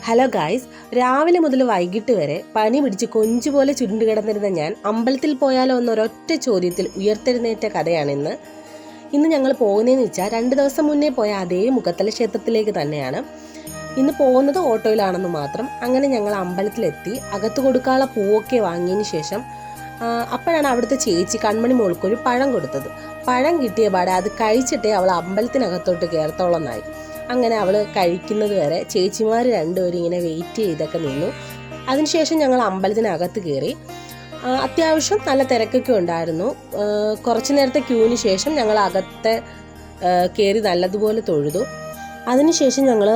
Hello guys, രാവിലെ മുതൽ വൈകിട്ട് വരെ പനി പിടിച്ച് കൊഞ്ചുപോലെ ചുരുണ്ട് കിടന്നിരുന്ന ഞാൻ അമ്പലത്തിൽ പോയാലോ എന്നൊരൊറ്റ ചോദ്യത്തിൽ ഉയർത്തെഴുന്നേറ്റ കഥയാണിന്ന്. ഇന്ന് ഞങ്ങൾ പോകുന്നതെന്ന് വെച്ചാൽ 2 ദിവസം മുന്നേ പോയ അതേ മുഖത്തല ക്ഷേത്രത്തിലേക്ക് തന്നെയാണ്. ഇന്ന് പോകുന്നത് ഓട്ടോയിലാണെന്ന് മാത്രം. അങ്ങനെ ഞങ്ങൾ അമ്പലത്തിലെത്തി. അകത്ത് കൊടുക്കാനുള്ള പൂവൊക്കെ വാങ്ങിയതിന് ശേഷം അപ്പോഴാണ് അവിടുത്തെ ചേച്ചി കൺമണി മോൾക്കൊരു പഴം കൊടുത്തത്. പഴം കിട്ടിയ പാടെ അത് കഴിച്ചിട്ടേ അവൾ അമ്പലത്തിനകത്തോട്ട് കയറത്തോളന്നായി. അങ്ങനെ അവൾ കഴിക്കുന്നത് വരെ ചേച്ചിമാർ രണ്ടുപേരും ഇങ്ങനെ വെയിറ്റ് ചെയ്തൊക്കെ നിന്നു. അതിനുശേഷം ഞങ്ങൾ അമ്പലത്തിനകത്ത് കയറി. അത്യാവശ്യം നല്ല തിരക്കൊക്കെ ഉണ്ടായിരുന്നു. കുറച്ച് നേരത്തെ ക്യൂവിന് ശേഷം ഞങ്ങൾ അകത്തെ കയറി നല്ലതുപോലെ തൊഴുതു. അതിനുശേഷം ഞങ്ങൾ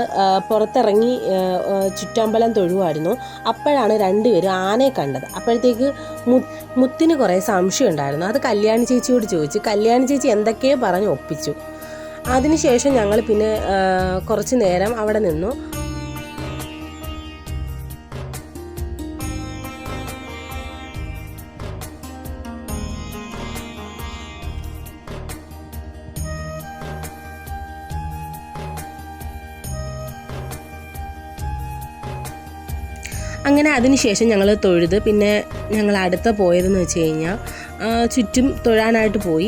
പുറത്തിറങ്ങി ചുറ്റമ്പലം തൊഴുവായിരുന്നു. അപ്പോഴാണ് രണ്ടുപേരും ആനയെ കണ്ടത്. അപ്പോഴത്തേക്ക് മുത്തിന് കുറേ സംശയം ഉണ്ടായിരുന്നു. അത് കല്യാണി ചേച്ചിയോട് ചോദിച്ചു. കല്യാണി ചേച്ചി എന്തൊക്കെയോ പറഞ്ഞ് ഒപ്പിച്ചു. അതിനുശേഷം ഞങ്ങൾ പിന്നെ കുറച്ച് നേരം അവിടെ നിന്നു. അങ്ങനെ അതിനുശേഷം ഞങ്ങൾ തൊഴുത് പിന്നെ ഞങ്ങൾ അടുത്ത പോയതെന്ന് വെച്ച് കഴിഞ്ഞാൽ ചുറ്റും തൊഴാനായിട്ട് പോയി.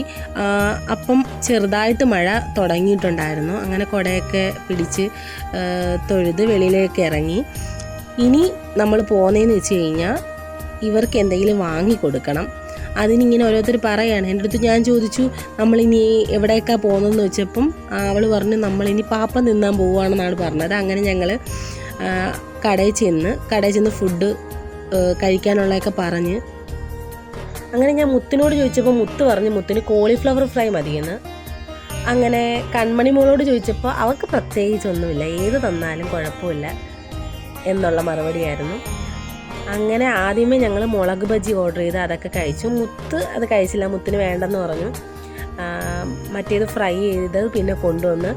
അപ്പം ചെറുതായിട്ട് മഴ തുടങ്ങിയിട്ടുണ്ടായിരുന്നു. അങ്ങനെ കുടയൊക്കെ പിടിച്ച് തൊഴുത് വെളിയിലേക്ക് ഇറങ്ങി. ഇനി നമ്മൾ പോകുന്നതെന്ന് വെച്ച് കഴിഞ്ഞാൽ ഇവർക്ക് എന്തെങ്കിലും വാങ്ങിക്കൊടുക്കണം. അതിനിങ്ങനെ ഓരോരുത്തർ പറയുകയാണ്. എൻ്റെ അടുത്ത് ഞാൻ ചോദിച്ചു നമ്മളിനി എവിടേക്കാണ് പോകുന്നതെന്ന് വെച്ചപ്പം അവൾ പറഞ്ഞു നമ്മളിനി പാപ്പം തിന്നാൻ പോവുകയാണെന്നാണ് പറഞ്ഞത്. അങ്ങനെ ഞങ്ങൾ കടയിൽ ചെന്ന് ഫുഡ് കഴിക്കാനുള്ളതൊക്കെ പറഞ്ഞ് അങ്ങനെ ഞാൻ മുത്തിനോട് ചോദിച്ചപ്പോൾ മുത്ത് പറഞ്ഞ് മുത്തിന് കോളിഫ്ലവർ ഫ്രൈ മതിയെന്ന്. അങ്ങനെ കൺമണി മോളോട് ചോദിച്ചപ്പോൾ അവൾക്ക് പ്രത്യേകിച്ചൊന്നുമില്ല, ഏത് തന്നാലും കുഴപ്പമില്ല എന്നുള്ള മറുപടിയായിരുന്നു. അങ്ങനെ ആദ്യമേ ഞങ്ങൾ മുളക് ബജി ഓർഡർ ചെയ്ത് അതൊക്കെ കഴിച്ചു. മുത്ത് അത് കഴിച്ചില്ല, മുത്തിന് വേണ്ടെന്ന് പറഞ്ഞു. മറ്റേത് ഫ്രൈ ചെയ്ത് പിന്നെ കൊണ്ടുവന്ന്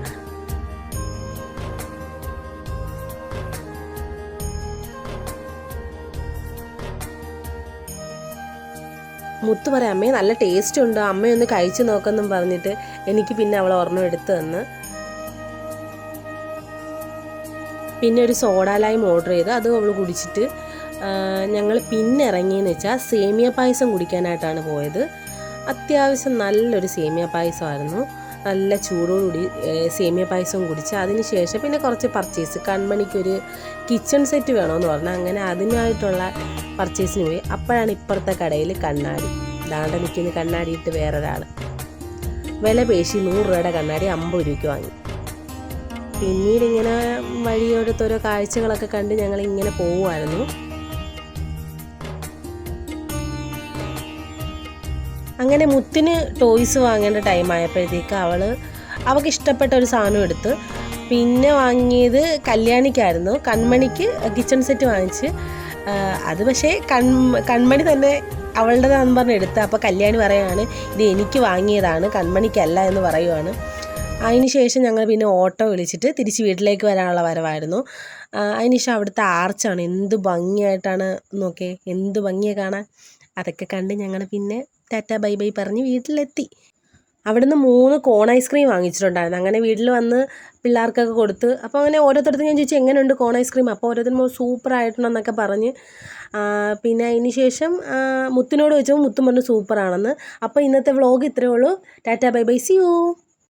മുത്ത് പറയാം അമ്മേ നല്ല ടേസ്റ്റ് ഉണ്ട്, അമ്മയൊന്ന് കഴിച്ച് നോക്കെന്നും പറഞ്ഞിട്ട് എനിക്ക് പിന്നെ അവൾ ഓർമ്മ എടുത്ത് തന്ന്. പിന്നെ ഒരു സോഡ ലൈം ഓർഡർ ചെയ്ത് അത് അവൾ കുടിച്ചിട്ട് ഞങ്ങൾ പിന്നെ ഇറങ്ങിയെന്ന് വെച്ചാൽ സേമിയ പായസം കുടിക്കാനായിട്ടാണ് പോയത്. അത്യാവശ്യം നല്ലൊരു സേമിയ പായസമായിരുന്നു. നല്ല ചൂടോടുകൂടി സേമിയ പായസം കുടിച്ച് അതിന് ശേഷം പിന്നെ കുറച്ച് പർച്ചേസ്, കൺമണിക്കൊരു കിച്ചൺ സെറ്റ് വേണമെന്ന് പറഞ്ഞു. അങ്ങനെ അതിനായിട്ടുള്ള പർച്ചേസിന് പോയി. അപ്പോഴാണ് ഇപ്പുറത്തെ കടയിൽ കണ്ണാടി ദാണ്ട നിൽക്കുന്ന കണ്ണാടിയിട്ട് വേറൊരാൾ വില പേശി 100 രൂപയുടെ കണ്ണാടി 50 രൂപയ്ക്ക് വാങ്ങി. പിന്നീട് ഇങ്ങനെ വഴിയോരത്തോരോ കാഴ്ചകളൊക്കെ കണ്ട് ഞങ്ങൾ ഇങ്ങനെ പോവുമായിരുന്നു. അങ്ങനെ മുത്തിന് ടോയ്സ് വാങ്ങേണ്ട ടൈം ആയപ്പോഴത്തേക്ക് അവൾക്ക് ഇഷ്ടപ്പെട്ട ഒരു സാധനം എടുത്ത്. പിന്നെ വാങ്ങിയത് കല്യാണിക്കായിരുന്നു. കൺമണിക്ക് കിച്ചൺ സെറ്റ് വാങ്ങിച്ച്. അത് പക്ഷേ കൺമണി തന്നെ അവളുടേതാണെന്ന് പറഞ്ഞ് എടുത്ത്. അപ്പോൾ കല്യാണി പറയുകയാണ് ഇത് എനിക്ക് വാങ്ങിയതാണ്, കൺമണിക്കല്ല എന്ന് പറയുവാണ്. അതിന് ശേഷം ഞങ്ങൾ പിന്നെ ഓട്ടോ വിളിച്ചിട്ട് തിരിച്ച് വീട്ടിലേക്ക് വരാനുള്ള വരവായിരുന്നു. അതിനുശേഷം അവിടുത്തെ ആർച്ചാണ് എന്ത് ഭംഗിയായിട്ടാണ് നോക്കേ, എന്ത് ഭംഗിയാണ് കാണാൻ. അതൊക്കെ കണ്ട് ഞങ്ങൾ പിന്നെ ടാറ്റ ബൈ ബൈ പറഞ്ഞ് വീട്ടിലെത്തി. അവിടുന്ന് 3 കോൺ ഐസ്ക്രീം വാങ്ങിച്ചിട്ടുണ്ടായിരുന്നു. അങ്ങനെ വീട്ടിൽ വന്ന് പിള്ളേർക്കൊക്കെ കൊടുത്ത്. അപ്പോൾ അങ്ങനെ ഓരോരുത്തർക്കും ഞാൻ ചോദിച്ചു എങ്ങനെയുണ്ട് കോൺ ഐസ്ക്രീം. അപ്പോൾ ഓരോരുത്തരും സൂപ്പറായിട്ടുണ്ടെന്നൊക്കെ പറഞ്ഞ്. പിന്നെ അതിന് ശേഷം മുത്തിനോട് ചോദിച്ചപ്പോൾ മുത്തും പറഞ്ഞു സൂപ്പറാണെന്ന്. അപ്പോൾ ഇന്നത്തെ വ്ളോഗ് ഇത്രയേ ഉള്ളൂ. Ta-ta bye bye, see U.